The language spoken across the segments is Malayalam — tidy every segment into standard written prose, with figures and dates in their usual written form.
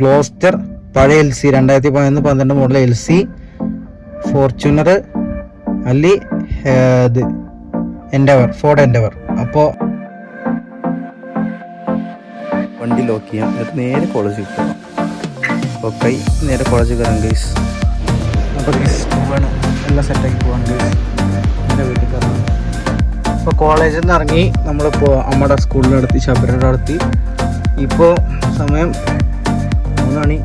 ഗ്ലോസ്റ്റർ പഴയ LC 2011 മോഡൽ LC, ഫോർച്യൂണർ, അല്ലി ഇത് എൻഡവർ, ഫോർഡ് എൻഡവർ. അപ്പോൾ വണ്ടി ലോക്ക് ചെയ്യാം, എന്നിട്ട് നേരെ കോളേജിൽ പോകാം. ഓക്കെ, നേരെ കോളേജിൽ കയറാം ഗൈസ്. അപ്പോൾ പോവാണ്, എല്ലാം സെറ്റാക്കി പോകാൻ ഗൈസ്. എൻ്റെ വീട്ടിൽ കയറാം. ഇപ്പോൾ കോളേജിൽ നിന്ന് ഇറങ്ങി നമ്മളിപ്പോൾ നമ്മുടെ സ്കൂളിനടുത്ത് ശബരിയുടെ അടുത്ത്. ഇപ്പോൾ സമയം 3 മണി,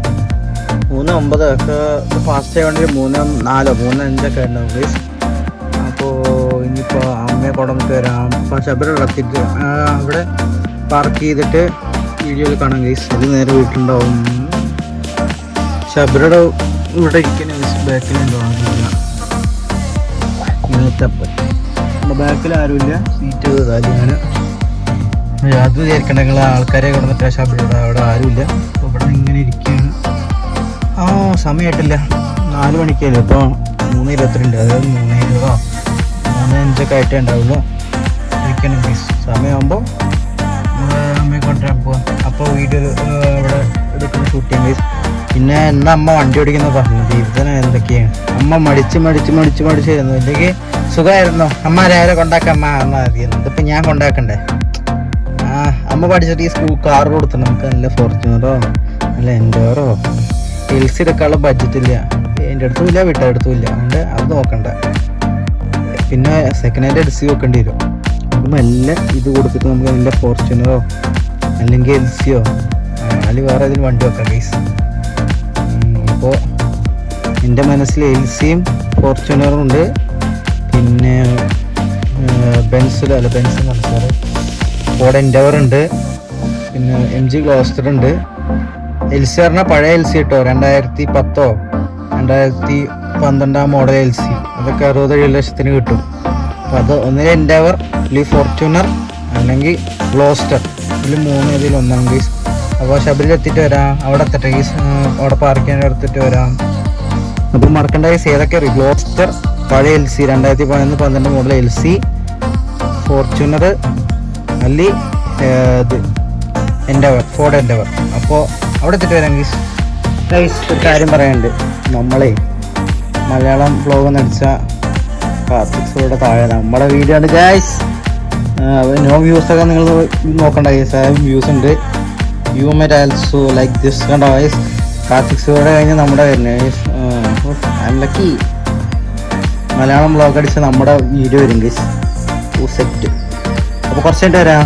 3:50 ഒക്കെ ഫാസ്റ്റ് ആയതുകൊണ്ട് 3:04, 3:05 ഉണ്ടാവും ഗൈസ്. അപ്പോൾ ഇനിയിപ്പോൾ അമ്മയെ കൊണ്ടുവന്നിട്ട് വരാം. അപ്പോൾ ശബരിയുടെ അടുത്തിട്ട് അവിടെ പാർക്ക് ചെയ്തിട്ട് വീഡിയോയിൽ കാണാം ഗൈസ്. അത് നേരെ വീട്ടിലുണ്ടാവും. ശബരിയുടെ ഇവിടെ ഇരിക്കുന്ന ബാക്കിലുണ്ടാവും. ഇങ്ങനത്തെ ബാക്കിൽ ആരുമില്ല, സീറ്റ് കാലിയാണ്. അത് വിചാരിക്കണ്ട, നിങ്ങൾ ആൾക്കാരെ കിടന്നിട്ട് ശബരിയുടെ അവിടെ ആരുമില്ല. അപ്പോൾ ഇവിടെ ഇങ്ങനെ ഇരിക്കുകയാണ്. സമയമായിട്ടില്ല, 4 മണിക്കല്ലേ. ഇപ്പോൾ 3:22, അതായത് 3:20, 3:05 ആയിട്ടേ ഉണ്ടാവുള്ളൂ. ഇരിക്കണം ഗൈസ്. സമയമാകുമ്പോൾ അമ്മയെ കൊണ്ടുവരാൻ പോവാം. അപ്പോൾ വീഡിയോ ഇവിടെ എടുക്കുന്ന ഷൂട്ട് ചെയ്യാം ഗൈസ്. പിന്നെ എന്നാ അമ്മ വണ്ടി ഓടിക്കുന്നത് പറഞ്ഞത് ഇതിന് എന്തൊക്കെയാണ്. അമ്മ മടിച്ചിരുന്നു. ഇല്ലെങ്കിൽ സുഖമായിരുന്നു. അമ്മ രാവിലെ കൊണ്ടാക്കാം, അമ്മ എന്നാൽ മതിയെന്ന്. ഇതിപ്പോൾ ഞാൻ കൊണ്ടാക്കണ്ടേ? അമ്മ പഠിച്ചിട്ട് ഈ സ്കൂൾ കാർ കൊടുത്തു നമുക്ക്. നല്ല ഫോർച്യൂണറോ നല്ല എൻഡോറോ LC എടുക്കാനുള്ള ബഡ്ജറ്റില്ല, എൻ്റെ അടുത്തും ഇല്ല, വീട്ടുകാരുടെ അടുത്തും ഇല്ല. അതുകൊണ്ട് അത് നോക്കണ്ട. പിന്നെ സെക്കൻഡ് ഹാൻഡ് LC വെക്കേണ്ടി വരും. അപ്പം എല്ലാം ഇത് കൊടുത്തിട്ട് നമുക്ക് നല്ല ഫോർച്യൂണറോ അല്ലെങ്കിൽ LCയോ അല്ലെങ്കിൽ വേറെ ഏതെങ്കിലും വണ്ടി വെക്കാം ഗൈസ്. അപ്പോൾ എൻ്റെ മനസ്സിൽ LCയും ഫോർച്യൂണറും ഉണ്ട്. പിന്നെ ബെൻസ് മനസ്സിലാറ് ഫോർഡ് എൻഡവർ ഉണ്ട്. പിന്നെ MG ഗ്ലോസ്റ്റർ ഉണ്ട്. LC പറഞ്ഞാൽ പഴയ LC കേട്ടോ, 2010 2012 മോഡൽ LC. അതൊക്കെ 60-70 ലക്ഷത്തിന് കിട്ടും. അപ്പോൾ അത് ഒന്നിൽ എൻഡവർ, അല്ലെങ്കിൽ ഫോർച്യൂണർ, അല്ലെങ്കിൽ ഗ്ലോസ്റ്റർ, ഇതിൽ 3 ഇതിൽ ഒന്നാം ഗീസ്. അപ്പോൾ ശബരിയിൽ എത്തിയിട്ട് വരാം, അവിടെ എത്തട്ടെ ഗീസ്, അവിടെ പാർക്ക് ചെയ്യാൻ എടുത്തിട്ട് വരാം. അപ്പോൾ മറക്കേണ്ട ഗീസ് ഏതൊക്കെ ഗ്ലോസ്റ്റർ പഴയ LC 2011 മോഡൽ LC, ഫോർച്യൂണർ, അല്ലെങ്കിൽ ഇത് എൻഡവർ, ഫോർഡ് എൻഡവർ. അപ്പോൾ അവിടെ എത്തിയിട്ട് വരാം ഗൈസ്. ഒരു കാര്യം പറയാനുണ്ട്. നമ്മളെ മലയാളം വ്ളോഗ് നടിച്ച കാർത്തിക്സോടെ താഴെ നമ്മുടെ വീഡിയോ ഉണ്ട് ഗൈസ്. നോ വ്യൂസൊക്കെ നിങ്ങൾ നോക്കണ്ട ഗൈസ്, വ്യൂസ് ഉണ്ട്. You might also like this കണ്ട ഗൈസ്. കാർത്തിക്സോടെ കഴിഞ്ഞ് നമ്മുടെ വരുന്നത് ഗൈസ്. ലക്കി മലയാളം വ്ളോഗ് അടിച്ച് നമ്മുടെ വീഡിയോ വരും ഗൈസ്. സെറ്റ്. അപ്പോൾ കുറച്ച് കഴിഞ്ഞിട്ട് വരാം.